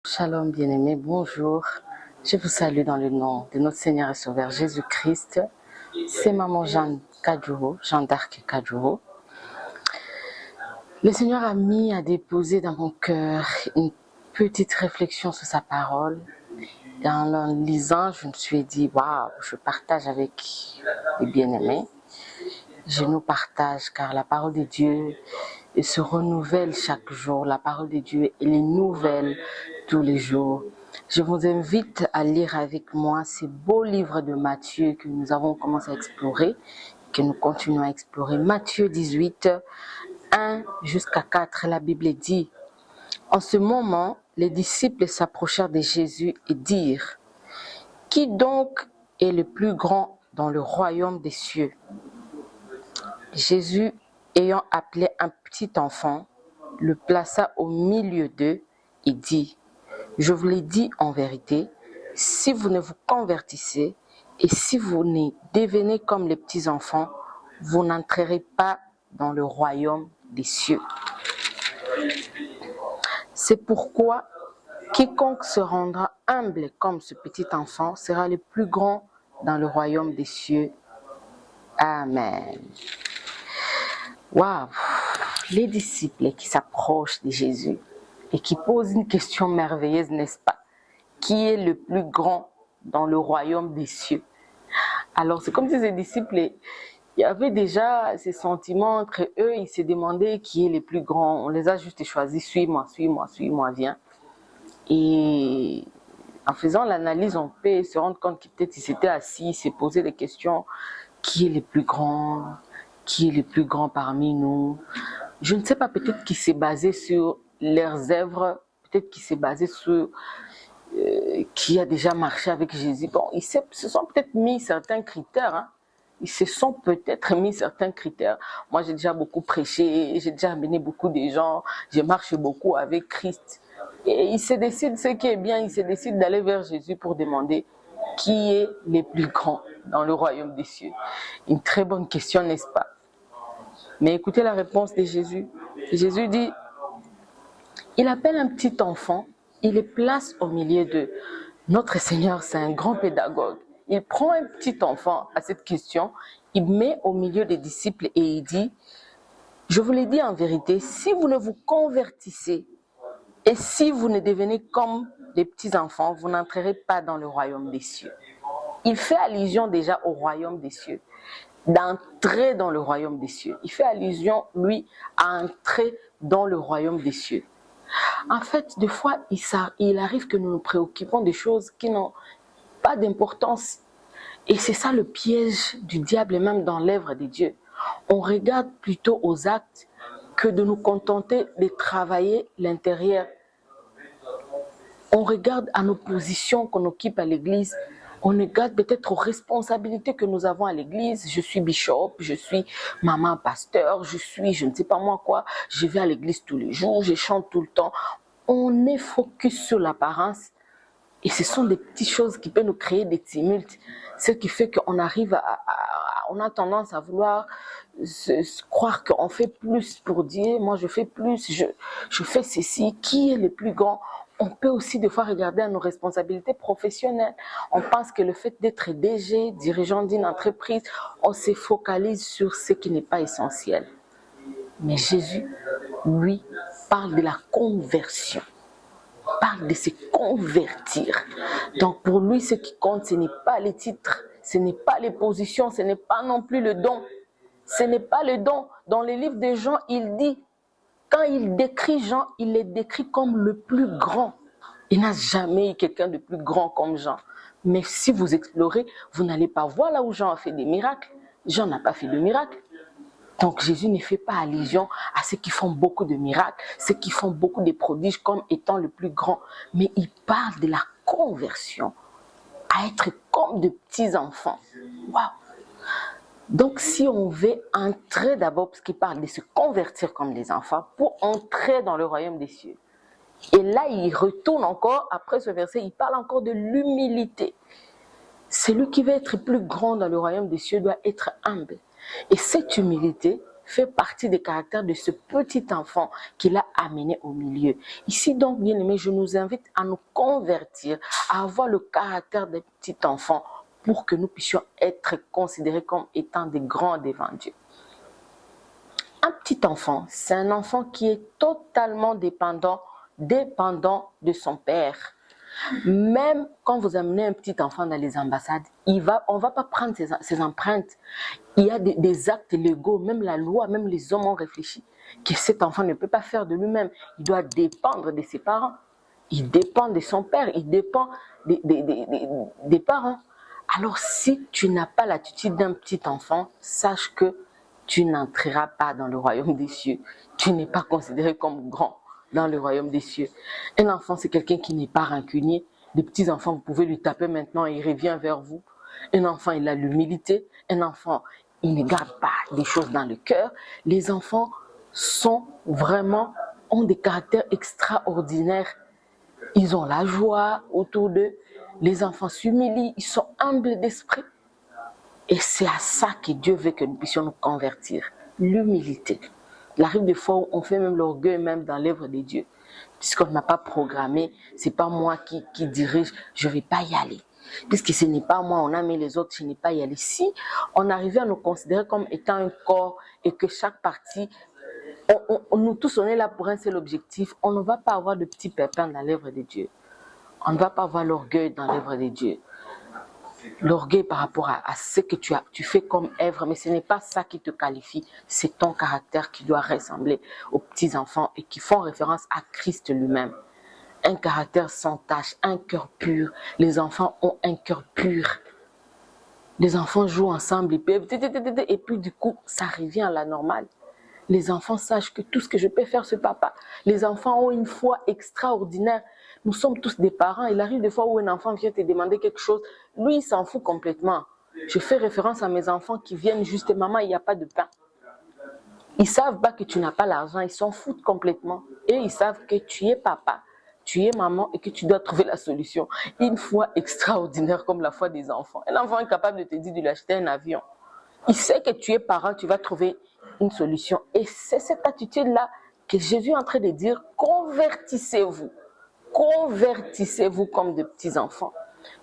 Shalom bien-aimés, bonjour. Je vous salue dans le nom de notre Seigneur et Sauveur Jésus-Christ. C'est Maman Jeanne Kadjouro, Jeanne d'Arc Kadjouro. Le Seigneur a déposé dans mon cœur une petite réflexion sur sa parole. Et en lisant, je me suis dit, waouh, je partage avec les bien-aimés. Je nous partage car la parole de Dieu se renouvelle chaque jour. La parole de Dieu, elle est nouvelle tous les jours. Je vous invite à lire avec moi ces beaux livres de Matthieu que nous avons commencé à explorer, que nous continuons à explorer. Matthieu 18, 1 jusqu'à 4, la Bible dit: En ce moment, les disciples s'approchèrent de Jésus et dirent: Qui donc est le plus grand dans le royaume des cieux? Jésus, ayant appelé un petit enfant, le plaça au milieu d'eux et dit: Je vous l'ai dit en vérité, si vous ne vous convertissez et si vous ne devenez comme les petits enfants, vous n'entrerez pas dans le royaume des cieux. C'est pourquoi quiconque se rendra humble comme ce petit enfant sera le plus grand dans le royaume des cieux. Amen. Waouh! Les disciples qui s'approchent de Jésus et qui posent une question merveilleuse, n'est-ce pas? Qui est le plus grand dans le royaume des cieux? Alors, c'est comme si ces disciples, il y avait déjà ces sentiments entre eux, ils se demandaient qui est le plus grand. On les a juste choisis, suis-moi, suis-moi, suis-moi, viens. Et en faisant l'analyse, on peut se rendre compte qu'ils peut-être ils s'étaient assis, ils se posaient des questions. Qui est le plus grand? Qui est le plus grand parmi nous? Je ne sais pas, peut-être qu'il s'est basé sur leurs œuvres, peut-être qu'il s'est basé sur qui a déjà marché avec Jésus. Bon, ils se sont peut-être mis certains critères, hein. Ils se sont peut-être mis certains critères. Moi, j'ai déjà beaucoup prêché, j'ai déjà amené beaucoup de gens, j'ai marché beaucoup avec Christ. Et ils se décident ce qui est bien, ils se décident d'aller vers Jésus pour demander qui est le plus grand dans le royaume des cieux. Une très bonne question, n'est-ce pas? Mais écoutez la réponse de Jésus. Jésus dit, il appelle un petit enfant, il le place au milieu d'eux. Notre Seigneur, c'est un grand pédagogue. Il prend un petit enfant à cette question, il met au milieu des disciples et il dit: Je vous l'ai dit en vérité, si vous ne vous convertissez et si vous ne devenez comme des petits enfants, vous n'entrerez pas dans le royaume des cieux. Il fait allusion déjà au royaume des cieux, d'entrer dans le royaume des cieux. Il fait allusion, lui, à entrer dans le royaume des cieux. En fait, des fois, il arrive que nous nous préoccupons des choses qui n'ont pas d'importance. Et c'est ça le piège du diable, même dans l'œuvre de Dieu. On regarde plutôt aux actes que de nous contenter de travailler l'intérieur. On regarde à nos positions qu'on occupe à l'église. On regarde peut-être aux responsabilités que nous avons à l'église. Je suis bishop, je suis maman pasteur, je suis je ne sais pas moi quoi. Je vais à l'église tous les jours, je chante tout le temps. On est focus sur l'apparence et ce sont des petites choses qui peuvent nous créer des tumultes. Ce qui fait qu'on arrive on a tendance à vouloir croire qu'on fait plus pour Dieu. Moi, je fais plus, je fais ceci. Qui est le plus grand? On peut aussi des fois regarder à nos responsabilités professionnelles. On pense que le fait d'être DG, dirigeant d'une entreprise, on se focalise sur ce qui n'est pas essentiel. Mais Jésus, lui, parle de la conversion. Parle de se convertir. Donc pour lui, ce qui compte, ce n'est pas les titres, ce n'est pas les positions, ce n'est pas non plus le don. Ce n'est pas le don. Dans les livres de Jean, il dit, quand il décrit Jean, il est décrit comme le plus grand. Il n'a jamais eu quelqu'un de plus grand comme Jean. Mais si vous explorez, vous n'allez pas voir là où Jean a fait des miracles. Jean n'a pas fait de miracles. Donc Jésus ne fait pas allusion à ceux qui font beaucoup de miracles, ceux qui font beaucoup de prodiges comme étant le plus grand. Mais il parle de la conversion, à être comme de petits enfants. Waouh! Donc si on veut entrer d'abord, parce qu'il parle de se convertir comme des enfants, pour entrer dans le royaume des cieux. Et là, il retourne encore, après ce verset, il parle encore de l'humilité. Celui qui veut être plus grand dans le royaume des cieux doit être humble. Et cette humilité fait partie des caractères de ce petit enfant qu'il a amené au milieu. Ici donc, bien aimés, je nous invite à nous convertir, à avoir le caractère des petits enfants pour que nous puissions être considérés comme étant des grands devant Dieu. Un petit enfant, c'est un enfant qui est totalement dépendant de son père. Même quand vous amenez un petit enfant dans les ambassades, on ne va pas prendre ses empreintes. Il y a des actes légaux, même la loi, même les hommes ont réfléchi que cet enfant ne peut pas faire de lui-même. Il doit dépendre de ses parents. Il dépend de son père, il dépend des parents. Alors si tu n'as pas l'attitude d'un petit enfant, sache que tu n'entreras pas dans le royaume des cieux. Tu n'es pas considéré comme grand dans le royaume des cieux. Un enfant, c'est quelqu'un qui n'est pas rancunier. Des petits enfants, vous pouvez lui taper maintenant et il revient vers vous. Un enfant, il a l'humilité. Un enfant, il ne garde pas des choses dans le cœur. Les enfants ont des caractères extraordinaires. Ils ont la joie autour d'eux. Les enfants s'humilient, ils sont humbles d'esprit. Et c'est à ça que Dieu veut que nous puissions nous convertir. L'humilité. Il arrive des fois où on fait même l'orgueil même dans l'œuvre de Dieu. Puisqu'on ne m'a pas programmé, c'est pas moi qui dirige, je ne vais pas y aller. Puisque ce n'est pas moi, on a mis les autres, je n'ai pas y aller. Si on arrivait à nous considérer comme étant un corps et que chaque partie, nous tous on est là pour un seul objectif, on ne va pas avoir de petits pépins dans l'œuvre de Dieu. On ne va pas avoir l'orgueil dans l'œuvre de Dieu. L'orgueil par rapport à ce que tu fais comme œuvre, mais ce n'est pas ça qui te qualifie, c'est ton caractère qui doit ressembler aux petits enfants et qui font référence à Christ lui-même. Un caractère sans tache, un cœur pur. Les enfants ont un cœur pur. Les enfants jouent ensemble et puis du coup, ça revient à la normale. Les enfants sachent que tout ce que je peux faire, c'est papa. Les enfants ont une foi extraordinaire. Nous sommes tous des parents. Il arrive des fois où un enfant vient te demander quelque chose. Lui, il s'en fout complètement. Je fais référence à mes enfants qui viennent juste, maman, il n'y a pas de pain. Ils ne savent pas que tu n'as pas l'argent. Ils s'en foutent complètement. Et ils savent que tu es papa, tu es maman et que tu dois trouver la solution. Une foi extraordinaire comme la foi des enfants. Un enfant est capable de te dire de lui acheter un avion. Il sait que tu es parent, tu vas trouver une solution. Et c'est cette attitude-là que Jésus est en train de dire, convertissez-vous. Convertissez-vous comme de petits enfants.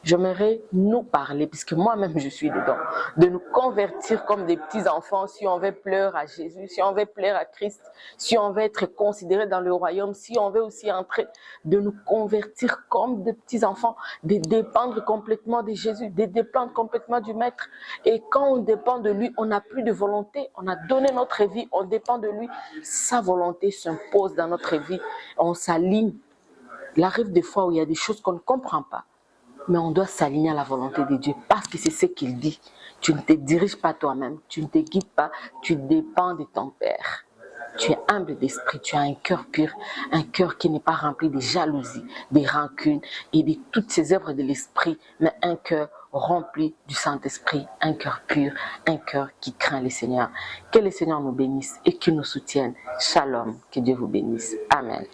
J'aimerais nous parler, puisque moi-même je suis dedans, de nous convertir comme des petits enfants si on veut plaire à Jésus, si on veut plaire à Christ, si on veut être considéré dans le royaume, si on veut aussi entrer, de nous convertir comme des petits enfants, de dépendre complètement de Jésus, de dépendre complètement du Maître. Et quand on dépend de lui, on n'a plus de volonté, on a donné notre vie, on dépend de lui, sa volonté s'impose dans notre vie, on s'aligne. Il arrive des fois où il y a des choses qu'on ne comprend pas. Mais on doit s'aligner à la volonté de Dieu parce que c'est ce qu'il dit. Tu ne te diriges pas toi-même, tu ne te guides pas, tu dépends de ton Père. Tu es humble d'esprit, tu as un cœur pur, un cœur qui n'est pas rempli de jalousie, de rancune et de toutes ces œuvres de l'esprit, mais un cœur rempli du Saint-Esprit, un cœur pur, un cœur qui craint le Seigneur. Que le Seigneur nous bénisse et qu'il nous soutienne. Shalom, que Dieu vous bénisse. Amen.